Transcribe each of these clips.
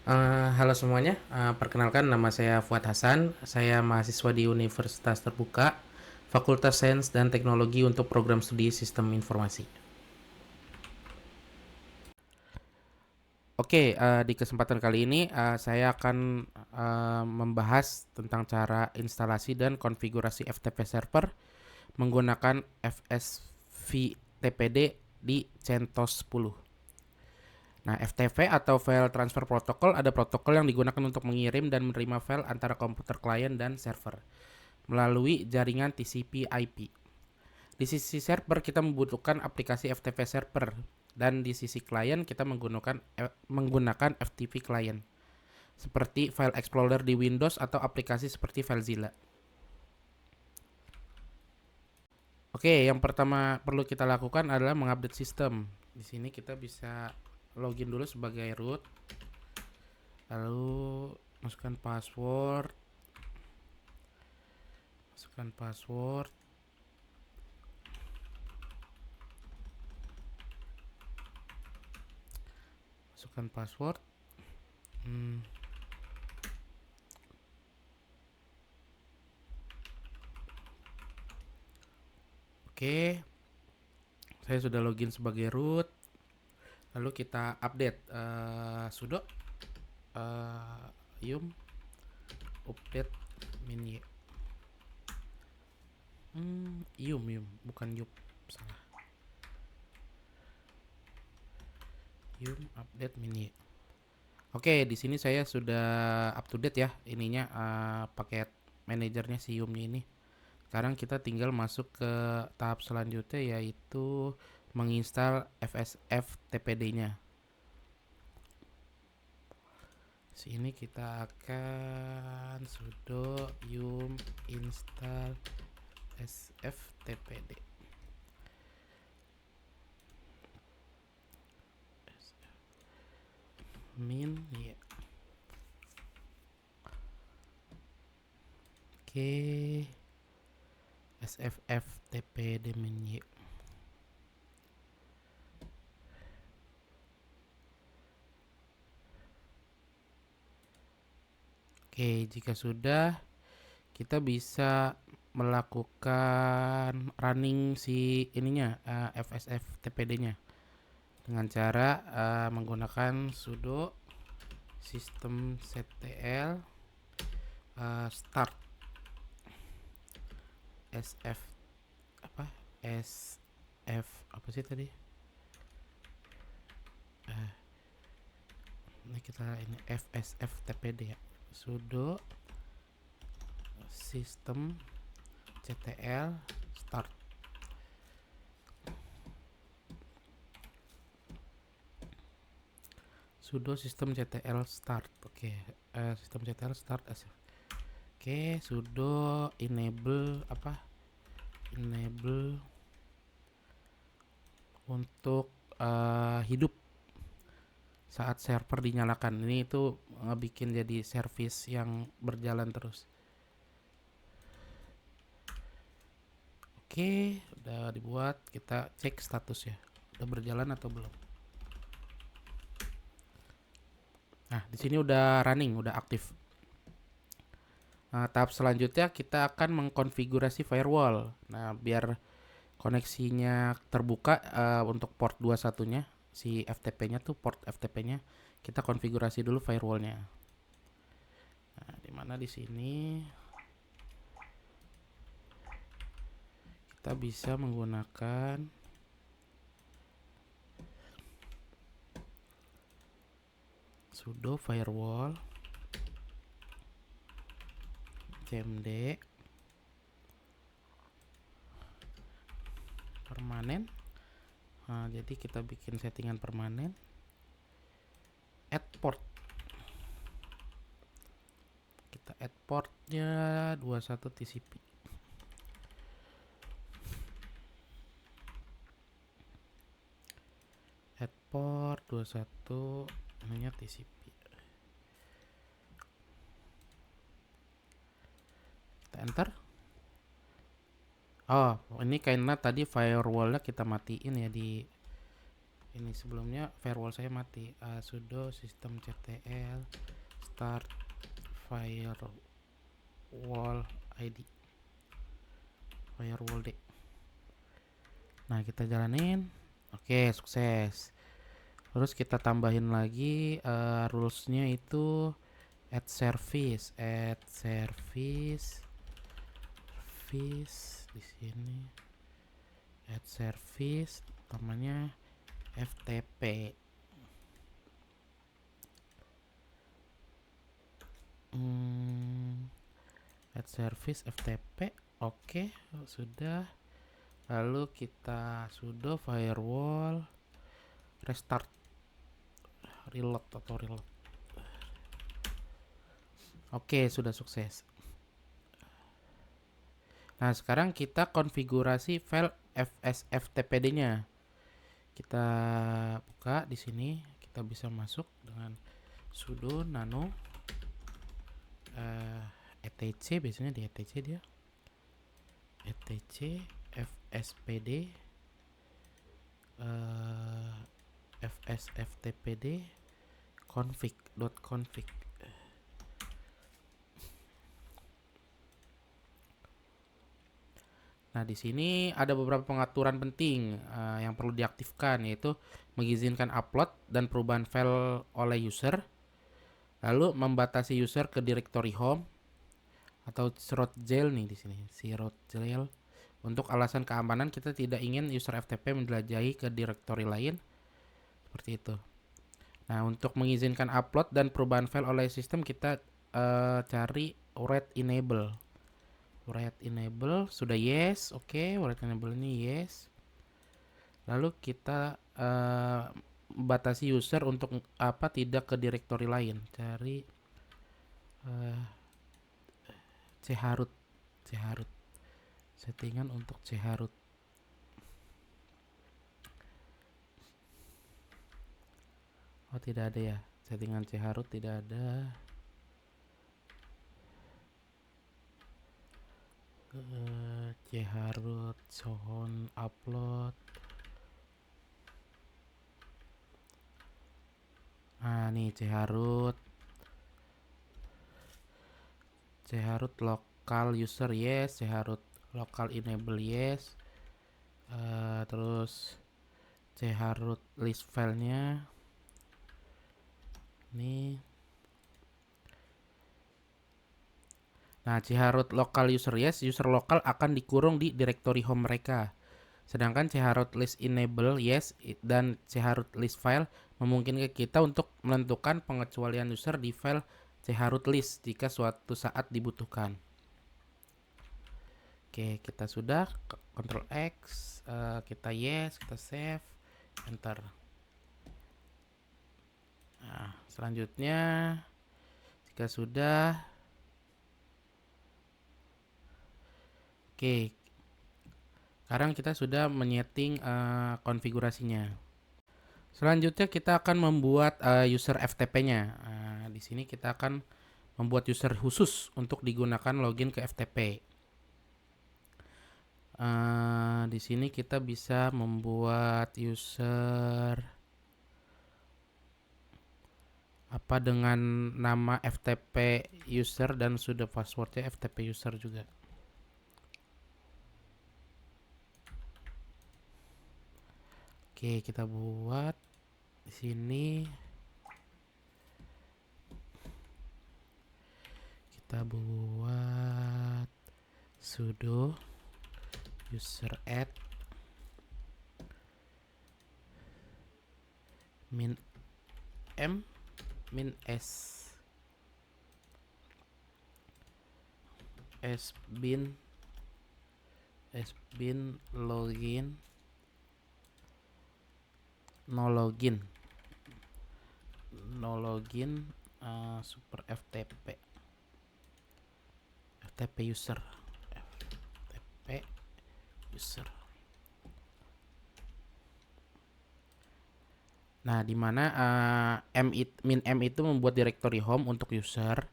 Halo semuanya, perkenalkan nama saya Fuad Hasan. Saya mahasiswa di Universitas Terbuka, Fakultas Sains dan Teknologi untuk program studi Sistem Informasi. Oke, di kesempatan kali ini saya akan membahas tentang cara instalasi dan konfigurasi FTP server menggunakan FSVTPD di CentOS 10. Nah, FTP atau File Transfer Protocol ada protokol yang digunakan untuk mengirim dan menerima file antara komputer klien dan server melalui jaringan TCP/IP. Di sisi server kita membutuhkan aplikasi FTP server dan di sisi klien kita menggunakan FTP client seperti File Explorer di Windows atau aplikasi seperti FileZilla. Oke, yang pertama perlu kita lakukan adalah mengupdate sistem. Di sini kita bisa login dulu sebagai root, lalu masukkan password, masukkan password, masukkan password. Hmm, Oke, saya sudah login sebagai root. Lalu kita update sudo yum update min yum bukan yup, salah. Yum update min. Oke, di sini saya sudah up to date ya ininya, paket manajernya si yumnya ini. Sekarang kita tinggal masuk ke tahap selanjutnya yaitu menginstal FSF TPD-nya. Sini kita akan sudo yum install sftpd. Min ya. Oke. sftpd min ya. Oke, jika sudah kita bisa melakukan running si ininya, FSF TPD-nya dengan cara menggunakan sudo systemctl start sf apa sf apa sih tadi, ini kita ini fsf tpd ya, sudo systemctl start. Sudo systemctl start. Oke, systemctl start sf. Oke, sudo enable enable untuk hidup saat server dinyalakan. Ini itu bikin jadi service yang berjalan terus. Oke, udah dibuat. Kita cek status ya, udah berjalan atau belum. Nah, di sini udah running, udah aktif. Nah, tahap selanjutnya kita akan mengkonfigurasi firewall. Nah, biar koneksinya terbuka untuk port 21-nya, si FTP-nya tuh port FTP-nya kita konfigurasi dulu firewall-nya. Nah, di mana di sini kita bisa menggunakan sudo firewall cmd permanen. Nah, jadi kita bikin settingan permanen, add port. Kita add portnya 21 TCP. Add port 21 namanya TCP. Kita enter. Oh, ini karena tadi firewallnya kita matiin ya di ini sebelumnya firewall saya mati. Sudo systemctl start firewall id firewall d. Nah, kita jalanin. Oke, sukses. Terus kita tambahin lagi rulesnya itu add service di sini. Add service namanya FTP. Add service FTP. Oke, sudah. Lalu kita sudo firewall restart reload. Oke, sudah sukses. Nah, sekarang kita konfigurasi file FSFTPD-nya. Kita buka di sini, kita bisa masuk dengan sudo nano etc, biasanya di etc dia. etc fspd fsftpd config. Nah, di sini ada beberapa pengaturan penting yang perlu diaktifkan, yaitu mengizinkan upload dan perubahan file oleh user, lalu membatasi user ke directory home atau root jail nih di sini, root jail. Untuk alasan keamanan kita tidak ingin user FTP menjelajahi ke directory lain, seperti itu. Nah, untuk mengizinkan upload dan perubahan file oleh sistem kita cari read enable. Read enable sudah yes, oke. Read enable ini yes. Lalu kita batasi user untuk tidak ke directory lain. Cari chroot. Settingan untuk chroot. Oh, tidak ada ya. Settingan chroot tidak ada. Chroot sound upload. Nah, nih chroot local user yes, chroot local enable yes. Terus chroot list filenya nih. Nah, chroot local user yes, user lokal akan dikurung di directory home mereka. Sedangkan chroot list enable yes dan chroot list file memungkinkan kita untuk menentukan pengecualian user di file chroot list jika suatu saat dibutuhkan. Oke, kita sudah Ctrl X, kita yes, kita save, enter. Nah, selanjutnya jika sudah, oke, sekarang kita sudah menyeting konfigurasinya. Selanjutnya kita akan membuat user FTP-nya. Di sini kita akan membuat user khusus untuk digunakan login ke FTP. Di sini kita bisa membuat user dengan nama FTP user dan sudah passwordnya FTP user juga. Oke, kita buat di sini. Kita buat sudo user add min m min s bin login no login super FTP user. Nah, dimana min m itu membuat directory home untuk user,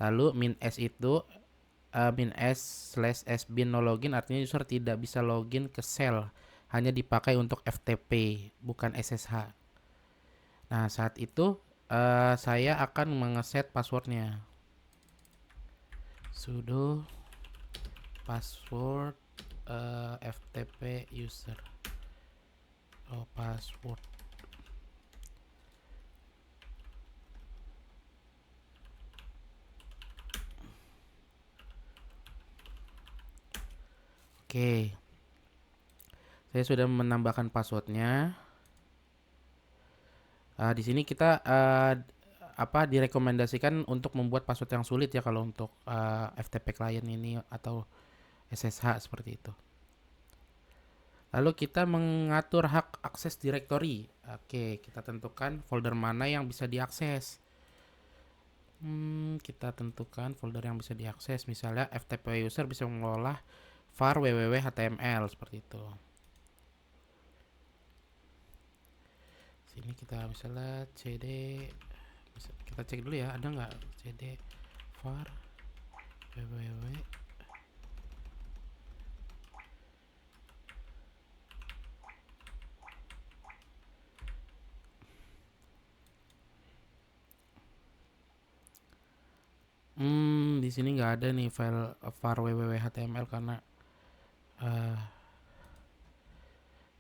lalu min s itu min s/s bin no login artinya user tidak bisa login ke shell hanya dipakai untuk FTP, bukan SSH. Nah, saat itu saya akan mengeset passwordnya. Sudo password FTP user. Password. Oke, saya sudah menambahkan passwordnya. Di sini kita direkomendasikan untuk membuat password yang sulit ya kalau untuk FTP client ini atau SSH seperti itu. Lalu kita mengatur hak akses directory. Oke, kita tentukan folder mana yang bisa diakses. Kita tentukan folder yang bisa diakses. Misalnya FTP user bisa mengelola var www html seperti itu. Sini kita misalnya cd, kita cek dulu ya, ada nggak cd var www. Di sini nggak ada nih file var www html karena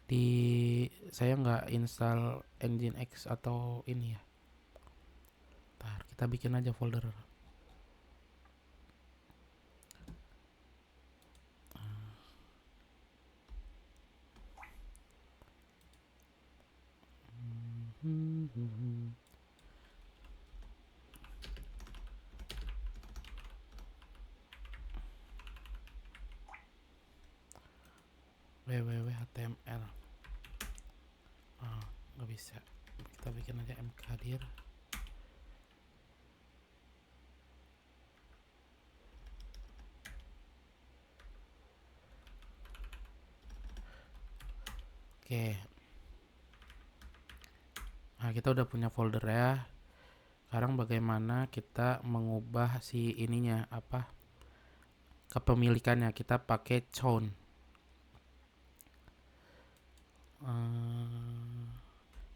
di saya nggak install Nginx atau ini ya. Ntar kita bikin aja folder. www html. Nggak bisa, kita bikin aja mkdir. Oke, nah kita udah punya folder ya. Sekarang bagaimana kita mengubah si ininya kepemilikannya. Kita pakai chown.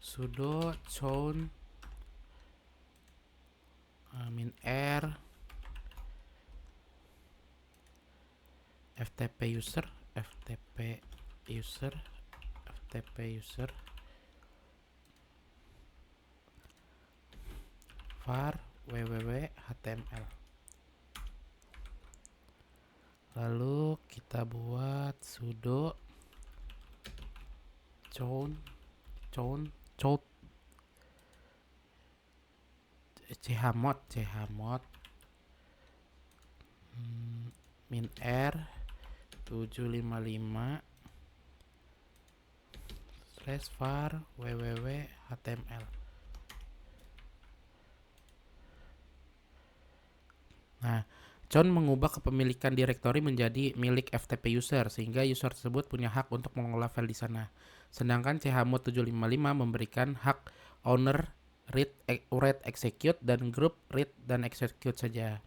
Sudo chown -r ftp user var www html. Lalu kita buat sudo chown chmod -r 755/var www html. Nah, chown mengubah kepemilikan direktori menjadi milik FTP user sehingga user tersebut punya hak untuk mengelola file di sana. Sedangkan chmod 755 memberikan hak owner read, execute, dan group read dan execute saja.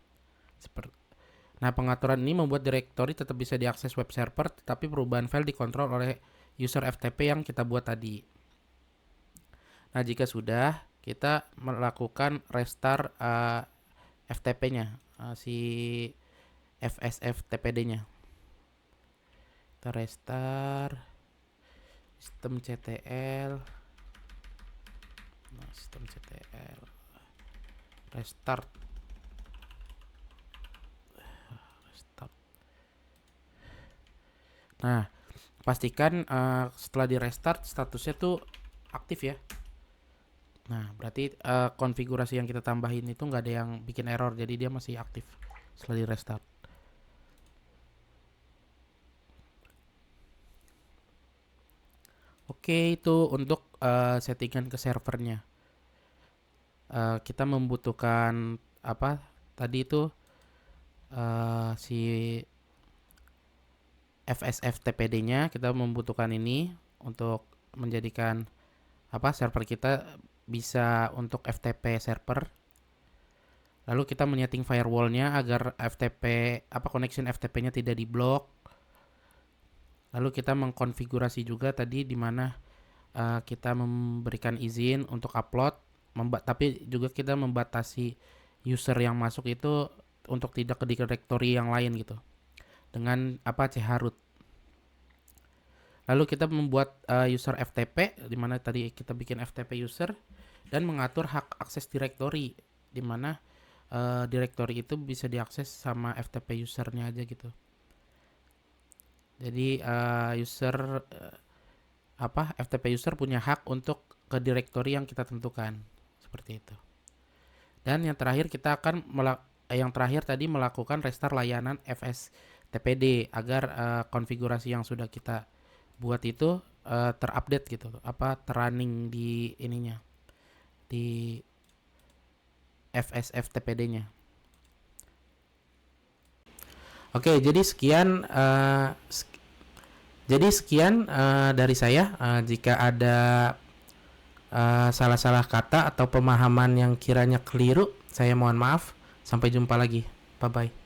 Nah, pengaturan ini membuat direktori tetap bisa diakses web server, tetapi perubahan file dikontrol oleh user FTP yang kita buat tadi. Nah, jika sudah, kita melakukan restart FTP-nya, si FSF TPD-nya. Kita restart sistem CTL. Nah, sistem CTL restart. Nah, pastikan setelah di restart statusnya tuh aktif ya. Nah, berarti konfigurasi yang kita tambahin itu nggak ada yang bikin error, jadi dia masih aktif setelah di restart. Oke, itu untuk settingan ke servernya. Kita membutuhkan tadi itu si FSF TPD-nya. Kita membutuhkan ini untuk menjadikan server kita bisa untuk FTP server. Lalu kita menyeting firewall-nya agar FTP connection FTP-nya tidak diblok. Lalu kita mengkonfigurasi juga tadi di mana kita memberikan izin untuk upload, tapi juga kita membatasi user yang masuk itu untuk tidak ke directory yang lain gitu dengan chroot. Lalu kita membuat user FTP di mana tadi kita bikin FTP user dan mengatur hak akses directory di mana directory itu bisa diakses sama FTP usernya aja gitu. Jadi FTP user punya hak untuk ke directory yang kita tentukan seperti itu. Dan yang terakhir kita akan tadi melakukan restart layanan FSTPD agar konfigurasi yang sudah kita buat itu terupdate gitu, terrunning di ininya, di FSFTPD-nya. Oke, jadi sekian dari saya. Jika ada salah-salah kata atau pemahaman yang kiranya keliru, saya mohon maaf. Sampai jumpa lagi. Bye bye.